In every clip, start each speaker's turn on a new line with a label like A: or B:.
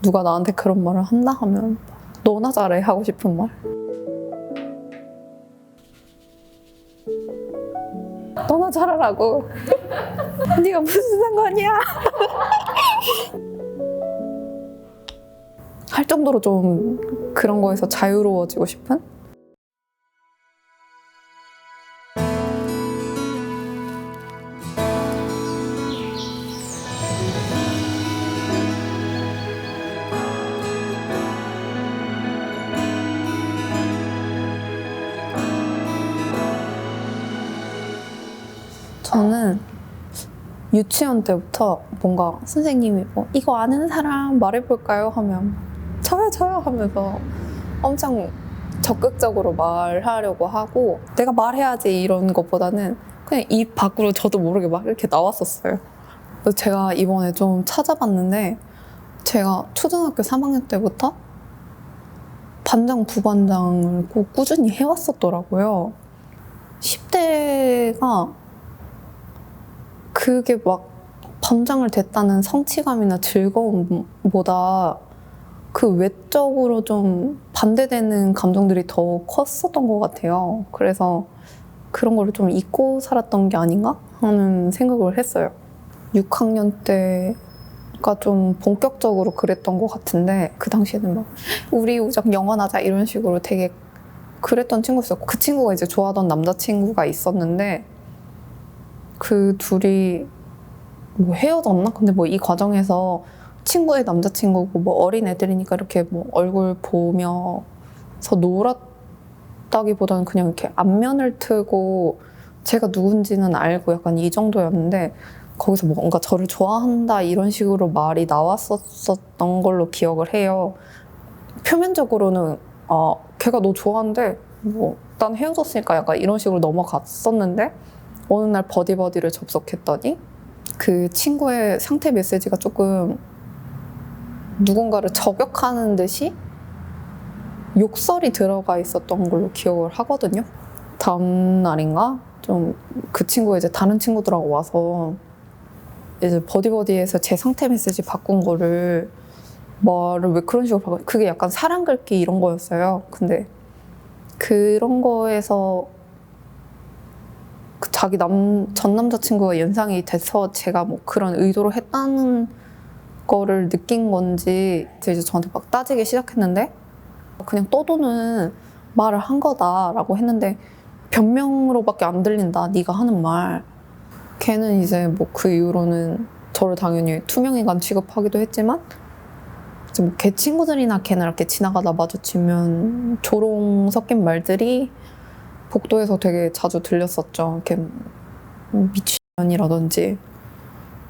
A: 누가 나한테 그런 말을 한다 하면 너나 잘해 하고 싶은 말. 너나 잘하라고. 네가 무슨 상관이야. 할 정도로 좀 그런 거에서 자유로워지고 싶은? 저는 유치원 때부터 뭔가 선생님이 이거 아는 사람 말해볼까요? 하면 저요 하면서 엄청 적극적으로 말하려고 하고, 내가 말해야지 이런 것보다는 그냥 입 밖으로 저도 모르게 막 이렇게 나왔었어요. 그래서 제가 이번에 좀 찾아봤는데, 제가 초등학교 3학년 때부터 반장, 부반장을 꼭 꾸준히 해왔었더라고요. 10대가 그게 막 반장을 됐다는 성취감이나 즐거움보다 그 외적으로 좀 반대되는 감정들이 더 컸었던 것 같아요. 그래서 그런 거를 좀 잊고 살았던 게 아닌가 하는 생각을 했어요. 6학년 때가 좀 본격적으로 그랬던 것 같은데, 그 당시에는 막 우리 우정 영원하자 이런 식으로 되게 그랬던 친구 있었고, 그 친구가 이제 좋아하던 남자친구가 있었는데 그 둘이 뭐 헤어졌나? 근데 뭐 이 과정에서 친구의 남자친구고 뭐 어린 애들이니까 이렇게 뭐 얼굴 보면서 놀았다기보다는 그냥 이렇게 안면을 트고 제가 누군지는 알고 약간 이 정도였는데, 거기서 뭔가 저를 좋아한다 이런 식으로 말이 나왔었던 걸로 기억을 해요. 표면적으로는 걔가 너 좋아한대, 뭐 난 헤어졌으니까 약간 이런 식으로 넘어갔었는데, 어느 날 버디버디를 접속했더니 그 친구의 상태 메시지가 조금 누군가를 저격하는 듯이 욕설이 들어가 있었던 걸로 기억을 하거든요. 다음 날인가 좀 그 친구가 이제 다른 친구들하고 와서 이제 버디버디에서 제 상태 메시지 바꾼 거를 말을 왜 그런 식으로 바꿔, 그게 약간 사랑 긁기 이런 거였어요. 근데 그런 거에서 자기 전 남자친구가 연상이 돼서 제가 뭐 그런 의도로 했다는 거를 느낀 건지 이제 저한테 막 따지기 시작했는데, 그냥 떠도는 말을 한 거다라고 했는데 변명으로밖에 안 들린다, 네가 하는 말. 걔는 이제 뭐 그 이후로는 저를 당연히 투명인간 취급하기도 했지만, 이제 뭐 걔 친구들이나 걔는 이렇게 지나가다 마주치면 조롱 섞인 말들이 복도에서 되게 자주 들렸었죠. 이렇게 미친년이라든지,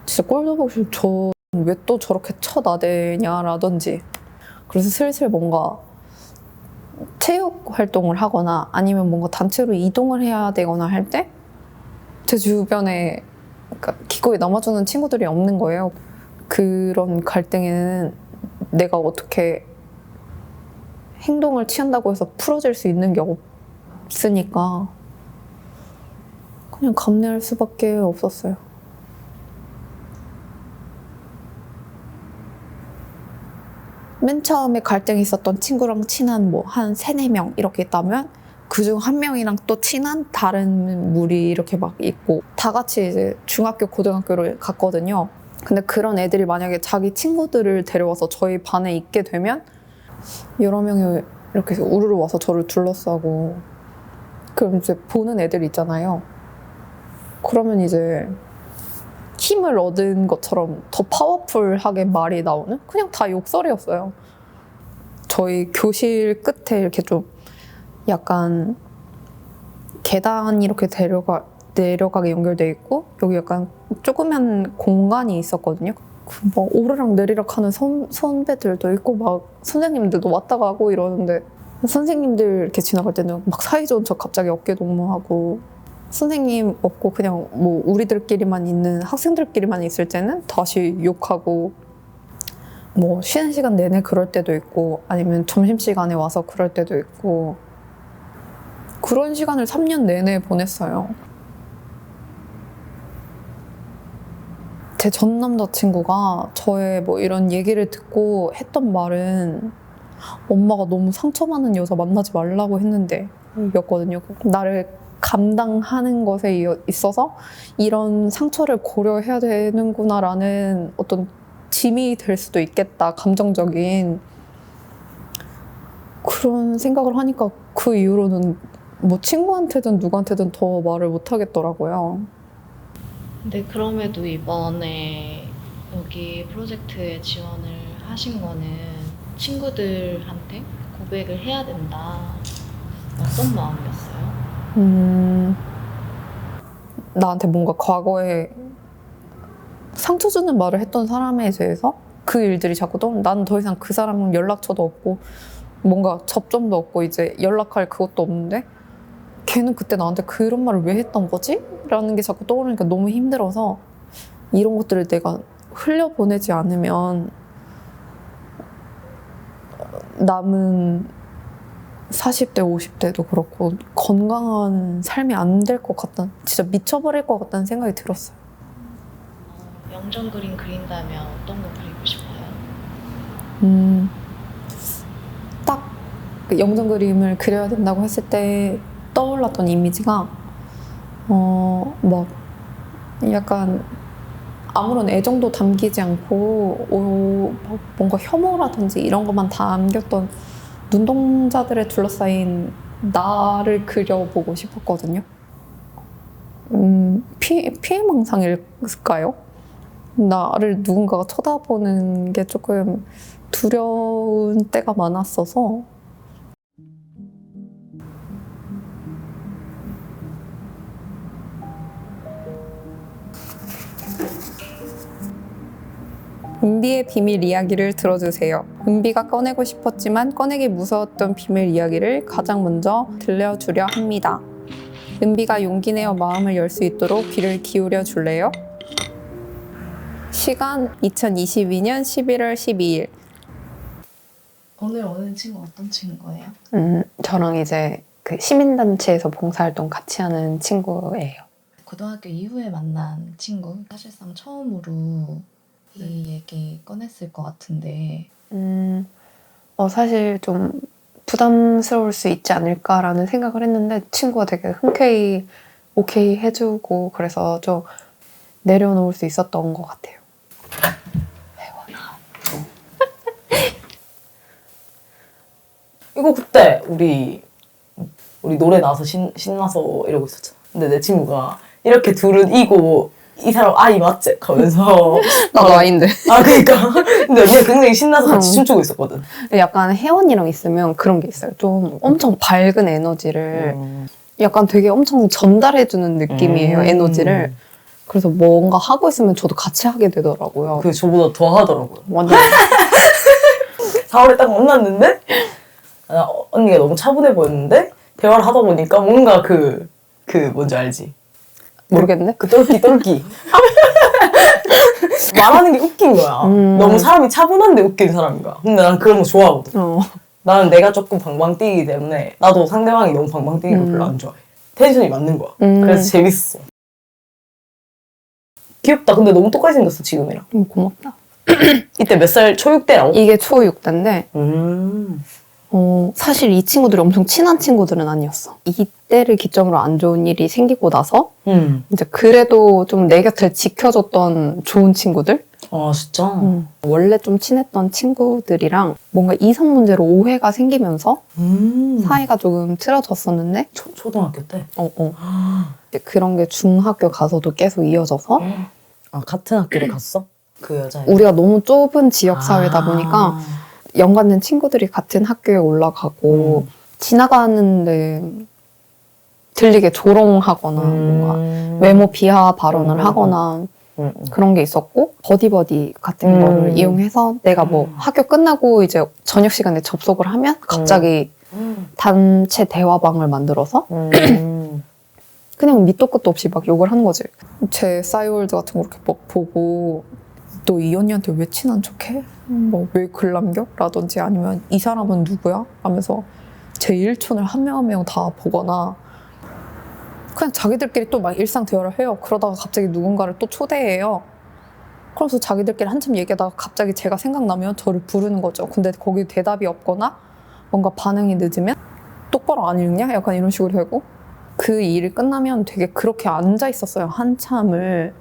A: 진짜 꼴도 보기 싫어, 저 왜 또 저렇게 쳐나대냐라든지. 그래서 슬슬 뭔가 체육 활동을 하거나 아니면 뭔가 단체로 이동을 해야 되거나 할 때 제 주변에 그러니까 기꺼이 남아주는 친구들이 없는 거예요. 그런 갈등에는 내가 어떻게 행동을 취한다고 해서 풀어질 수 있는 게 없으니까 그냥 감내할 수밖에 없었어요. 맨 처음에 갈등이 있었던 친구랑 친한 뭐 한 3-4명 이렇게 있다면, 그중 한 명이랑 또 친한 다른 무리 이렇게 막 있고, 다 같이 이제 중학교, 고등학교를 갔거든요. 근데 그런 애들이 만약에 자기 친구들을 데려와서 저희 반에 있게 되면 여러 명이 이렇게 우르르 와서 저를 둘러싸고, 그럼 이제 보는 애들 있잖아요. 그러면 이제 힘을 얻은 것처럼 더 파워풀하게 말이 나오는, 그냥 다 욕설이었어요. 저희 교실 끝에 이렇게 좀 약간 계단이 이렇게 내려가게 연결돼 있고, 여기 약간 조그만 공간이 있었거든요. 막 오르락 내리락 하는 선배들도 있고 막 선생님들도 왔다 가고 이러는데, 선생님들 이렇게 지나갈 때는 막 사이좋은 척 갑자기 어깨 동무하고, 선생님 없고 그냥 뭐 우리들끼리만 있는 학생들끼리만 있을 때는 다시 욕하고, 뭐 쉬는 시간 내내 그럴 때도 있고 아니면 점심시간에 와서 그럴 때도 있고, 그런 시간을 3년 내내 보냈어요. 제 전 남자친구가 저의 뭐 이런 얘기를 듣고 했던 말은 엄마가 너무 상처받는 여자 만나지 말라고 했는데 였거든요. 나를 감당하는 것에 있어서 이런 상처를 고려해야 되는구나라는 어떤 짐이 될 수도 있겠다, 감정적인 그런 생각을 하니까 그 이후로는 뭐 친구한테든 누구한테든 더 말을 못 하겠더라고요.
B: 근데 그럼에도 이번에 여기 프로젝트에 지원을 하신 거는 친구들한테 고백을 해야 된다. 어떤 마음이었어요?
A: 나한테 뭔가 과거에 상처 주는 말을 했던 사람에 대해서 그 일들이 자꾸 나는 더 이상 그 사람은 연락처도 없고 뭔가 접점도 없고 이제 연락할 그것도 없는데 걔는 그때 나한테 그런 말을 왜 했던 거지? 라는 게 자꾸 떠오르니까 너무 힘들어서 이런 것들을 내가 흘려보내지 않으면 남은 40대, 50대도 그렇고 건강한 삶이 안 될 것 같다는, 진짜 미쳐버릴 것 같다는 생각이 들었어요.
B: 영정 그림 그린다면 어떤 거 그리고 싶어요?
A: 딱그 영정 그림을 그려야 된다고 했을 때 떠올랐던 이미지가 막 약간 아무런 애정도 담기지 않고 뭔가 혐오라든지 이런 것만 담겼던 눈동자들에 둘러싸인 나를 그려보고 싶었거든요. 피해망상일까요? 나를 누군가가 쳐다보는 게 조금 두려운 때가 많았어서 은비의 비밀 이야기를 들어주세요. 은비가 꺼내고 싶었지만 꺼내기 무서웠던 비밀 이야기를 가장 먼저 들려주려 합니다. 은비가 용기 내어 마음을 열 수 있도록 귀를 기울여 줄래요? 시간 2022년 11월 12일.
B: 오늘 오는 친구 어떤 친구예요?
A: 저랑 이제 그 시민단체에서 봉사활동 같이 하는 친구예요.
B: 고등학교 이후에 만난 친구, 사실상 처음으로 이 얘기 꺼냈을 것 같은데
A: 사실 좀 부담스러울 수 있지 않을까라는 생각을 했는데 친구가 되게 흔쾌히 오케이 해주고 그래서 좀 내려놓을 수 있었던 것 같아요.
C: 이거 그때 우리 노래 나와서 신나서 이러고 있었잖아. 근데 내 친구가 이렇게 둘은 이고 이 사람 아이 맞지? 하면서
A: 나도 아인데.
C: 아 그니까 근데 언니가 굉장히 신나서 같이 춤추고 있었거든.
A: 약간 혜원이랑 있으면 그런 게 있어요. 좀 엄청 밝은 에너지를 약간 되게 엄청 전달해주는 느낌이에요. 에너지를. 그래서 뭔가 하고 있으면 저도 같이 하게 되더라고요.
C: 그 저보다 더 하더라고요.
A: 완전
C: 4월에 딱 만났는데 언니가 너무 차분해 보였는데 대화를 하다 보니까 뭔가 그 뭔지 알지?
A: 모르겠네.
C: 그 똘끼 말하는 게 웃긴 거야. 너무 사람이 차분한데 웃긴 사람인 거야. 근데 난 그런 거 좋아하거든. 나는 내가 조금 방방 뛰기 때문에 나도 상대방이 너무 방방 뛰는 거 별로 안 좋아해. 텐션이 맞는 거야. 그래서 재밌어. 귀엽다. 근데 너무 똑같이 생겼어 지금이랑.
A: 고맙다.
C: 이때 몇 살? 초6 때라고?
A: 이게 초6대인데 사실 이 친구들이 엄청 친한 친구들은 아니었어. 이때를 기점으로 안 좋은 일이 생기고 나서 이제 그래도 좀 내 곁을 지켜줬던 좋은 친구들?
C: 아 진짜?
A: 원래 좀 친했던 친구들이랑 뭔가 이성 문제로 오해가 생기면서 사이가 조금 틀어졌었는데
C: 초등학교 때?
A: 이제 그런 게 중학교 가서도 계속 이어져서
C: 아 같은 학교를 갔어? 그 여자애?
A: 우리가 너무 좁은 지역 사회다 보니까 연관된 친구들이 같은 학교에 올라가고 지나가는데 들리게 조롱하거나 뭔가 외모 비하 발언을 하거나 그런 게 있었고 버디버디 같은 거를 이용해서 내가 뭐 학교 끝나고 이제 저녁 시간에 접속을 하면 갑자기 단체 대화방을 만들어서 그냥 밑도 끝도 없이 막 욕을 하는 거지. 제 싸이월드 같은 거 이렇게 막 보고 너 이 언니한테 왜 친한 척해? 뭐 왜 글 남겨? 라든지 아니면 이 사람은 누구야? 하면서 제 일촌을 한 명 한 명 다 보거나 그냥 자기들끼리 또 막 일상 대화를 해요. 그러다가 갑자기 누군가를 또 초대해요. 그래서 자기들끼리 한참 얘기하다가 갑자기 제가 생각나면 저를 부르는 거죠. 근데 거기 대답이 없거나 뭔가 반응이 늦으면 똑바로 안 읽냐? 약간 이런 식으로 되고 그 일이 끝나면 되게 그렇게 앉아 있었어요. 한참을.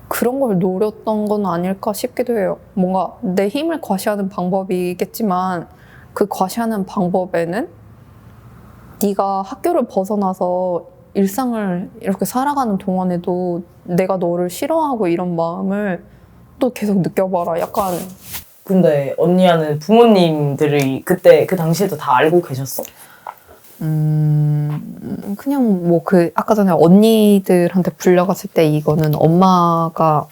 A: 그런 걸 노렸던 건 아닐까 싶기도 해요. 뭔가 내 힘을 과시하는 방법이겠지만 그 과시하는 방법에는 네가 학교를 벗어나서 일상을 이렇게 살아가는 동안에도 내가 너를 싫어하고 이런 마음을 또 계속 느껴봐라. 약간
C: 근데 언니야는 부모님들이 그때 그 당시에도 다 알고 계셨어?
A: 그냥 뭐 그 아까 전에 언니들한테 불려갔을 때 이거는 엄마가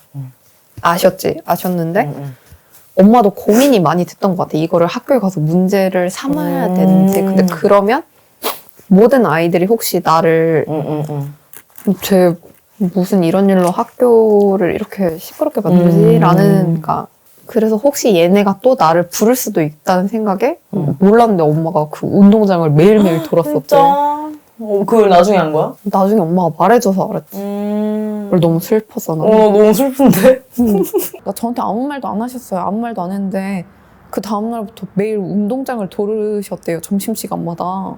A: 아셨는데 엄마도 고민이 많이 됐던 것 같아. 이거를 학교에 가서 문제를 삼아야 되는지. 근데 그러면 모든 아이들이 혹시 나를 쟤 무슨 이런 일로 학교를 이렇게 시끄럽게 만들지? 라는 그러니까 그래서 혹시 얘네가 또 나를 부를 수도 있다는 생각에 몰랐는데 엄마가 그 운동장을 매일매일 돌았었대.
C: 진짜? 그걸 나중에 한 거야?
A: 나중에 엄마가 말해줘서 알았지. 그걸 너무 슬펐어. 나.
C: 너무 슬픈데?
A: 나 저한테 아무 말도 안 하셨어요. 아무 말도 안 했는데 그 다음날부터 매일 운동장을 돌으셨대요. 점심시간마다.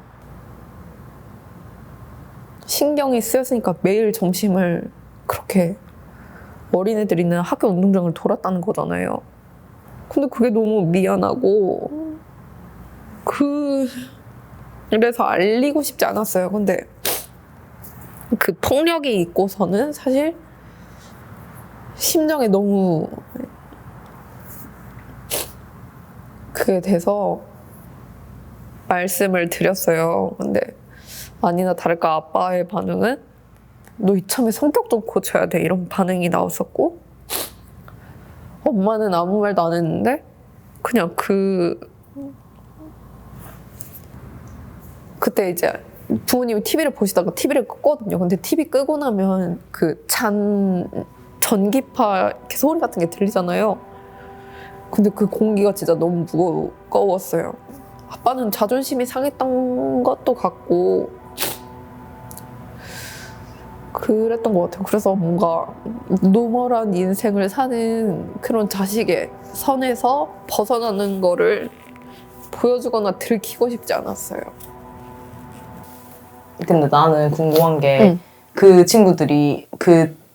A: 신경이 쓰였으니까 매일 점심을 그렇게 어린애들 있는 학교 운동장을 돌았다는 거잖아요. 근데 그게 너무 미안하고 그래서 알리고 싶지 않았어요. 근데 그 폭력이 있고서는 사실 심정에 너무 그게 돼서 말씀을 드렸어요. 근데 아니나 다를까 아빠의 반응은 너 이참에 성격 좀 고쳐야 돼 이런 반응이 나왔었고 엄마는 아무 말도 안 했는데 그냥 그때 이제 부모님이 TV를 보시다가 TV를 끄거든요. 근데 TV 끄고 나면 그 전기파 이렇게 소리 같은 게 들리잖아요. 근데 그 공기가 진짜 너무 무거웠어요. 아빠는 자존심이 상했던 것도 같고 그랬던 것 같아요. 그래서 뭔가 노멀한 인생을 사는 그런 자식의 선에서 벗어나는 거를 보여주거나 들키고 싶지 않았어요.
C: 근데 나는 궁금한 게 그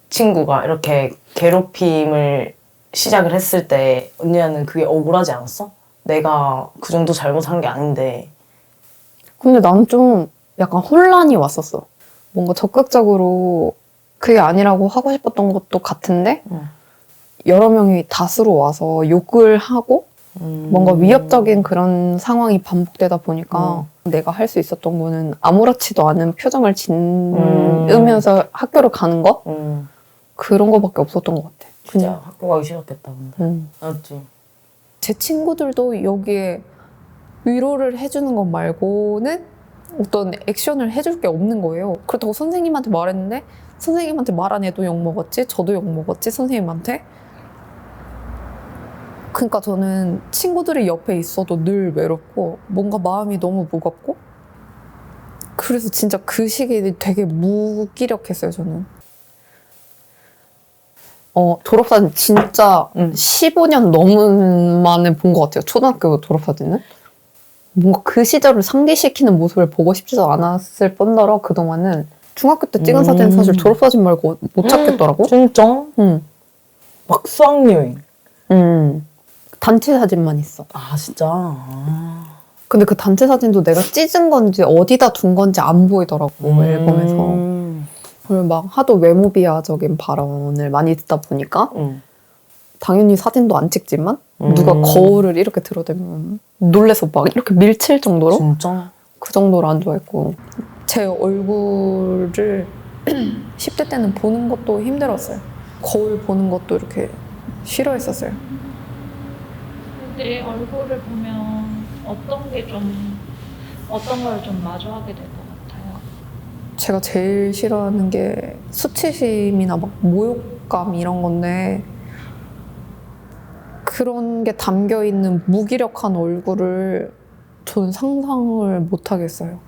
C: 친구가 이렇게 괴롭힘을 시작을 했을 때 언니는 그게 억울하지 않았어? 내가 그 정도 잘못한 게 아닌데.
A: 근데 나는 좀 약간 혼란이 왔었어. 뭔가 적극적으로 그게 아니라고 하고 싶었던 것도 같은데 여러 명이 다수로 와서 욕을 하고 뭔가 위협적인 그런 상황이 반복되다 보니까 내가 할 수 있었던 거는 아무렇지도 않은 표정을 짓으면서 학교를 가는 거? 그런 거밖에 없었던 것 같아.
C: 진짜 학교 가기 싫었겠다 근데. 맞지?
A: 제 친구들도 여기에 위로를 해주는 것 말고는 어떤 액션을 해줄 게 없는 거예요. 그렇다고 선생님한테 말했는데 선생님한테 말 안 해도 욕먹었지? 저도 욕먹었지? 선생님한테? 그러니까 저는 친구들이 옆에 있어도 늘 외롭고 뭔가 마음이 너무 무겁고 그래서 진짜 그 시기에 되게 무기력했어요, 저는. 졸업사진 진짜 15년 넘은 만에 본 것 같아요. 초등학교 졸업사진은. 뭔가 그 시절을 상기시키는 모습을 보고 싶지도 않았을 뿐더러 그동안은 중학교 때 찍은 사진은 사실 졸업사진 말고 못 찾겠더라고.
C: 진짜? 막 수학여행.
A: 단체 사진만 있어.
C: 아 진짜?
A: 근데 그 단체 사진도 내가 찢은 건지 어디다 둔 건지 안 보이더라고, 앨범에서. 그리고 막 하도 외모 비하적인 발언을 많이 듣다 보니까 당연히 사진도 안 찍지만 누가 거울을 이렇게 들어대면 놀래서 막 이렇게 밀칠 정도로?
C: 진짜?
A: 그 정도로 안 좋아했고 제 얼굴을 10대 때는 보는 것도 힘들었어요. 거울 보는 것도 이렇게 싫어했었어요.
D: 내 얼굴을 보면 어떤 걸 좀 마주하게 될 것 같아요?
A: 제가 제일 싫어하는 게 수치심이나 막 모욕감 이런 건데 그런 게 담겨있는 무기력한 얼굴을 저는 상상을 못 하겠어요.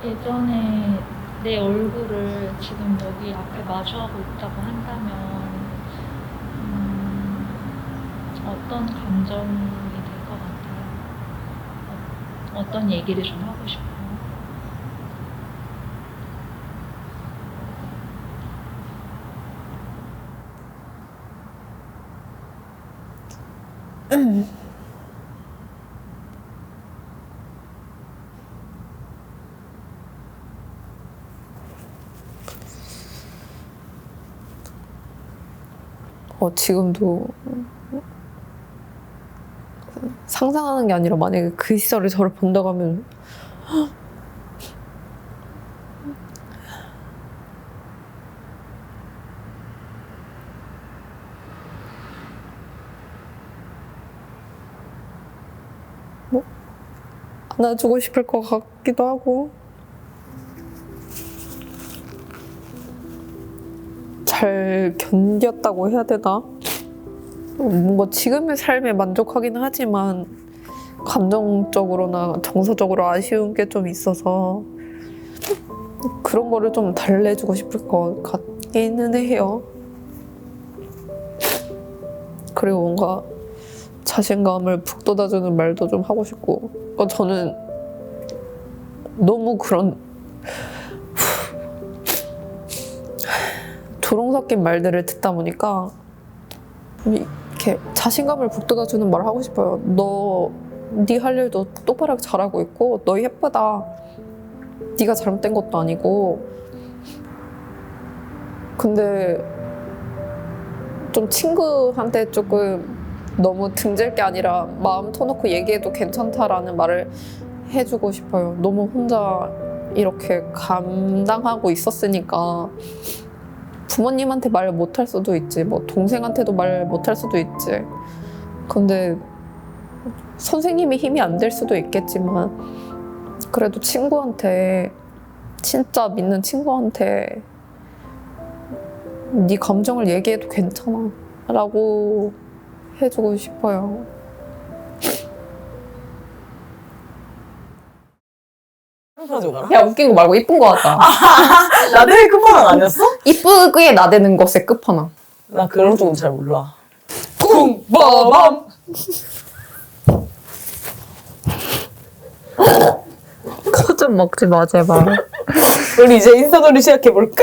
D: 예전에 내 얼굴을 지금 여기 앞에 마주하고 있다고 한다면 어떤 감정이 될 것 같아요? 어떤 얘기를 좀 하고 싶어요?
A: 지금도 상상하는 게 아니라 만약에 그 시절에 저를 본다고 하면 뭐 안아주고 싶을 것 같기도 하고 잘 견뎠다고 해야 되나? 뭔가 지금의 삶에 만족하긴 하지만 감정적으로나 정서적으로 아쉬운 게 좀 있어서 그런 거를 좀 달래주고 싶을 것 같기는 해요. 그리고 뭔가 자신감을 북돋아주는 말도 좀 하고 싶고 저는 너무 그런 조롱 섞인 말들을 듣다 보니까 이렇게 자신감을 북돋아주는 말을 하고 싶어요. 네 할 일도 똑바로 잘하고 있고 너 예쁘다. 네가 잘못된 것도 아니고 근데 좀 친구한테 조금 너무 등질 게 아니라 마음 터놓고 얘기해도 괜찮다라는 말을 해주고 싶어요. 너무 혼자 이렇게 감당하고 있었으니까 부모님한테 말 못할 수도 있지, 뭐 동생한테도 말 못할 수도 있지. 근데 선생님이 힘이 안 될 수도 있겠지만 그래도 친구한테 진짜 믿는 친구한테 네 감정을 얘기해도 괜찮아 라고 해주고 싶어요. 야 웃긴 거 말고 이쁜 거 같다.
C: 나대의 끝판왕 아니었어?
A: 이쁘게 나대는 것의 끝판왕.
C: 나 그런 쪽은 잘 몰라.
A: 쿵빠밤. 코 좀 먹지 마 제발.
C: 우리 이제 인사놀이 시작해볼까?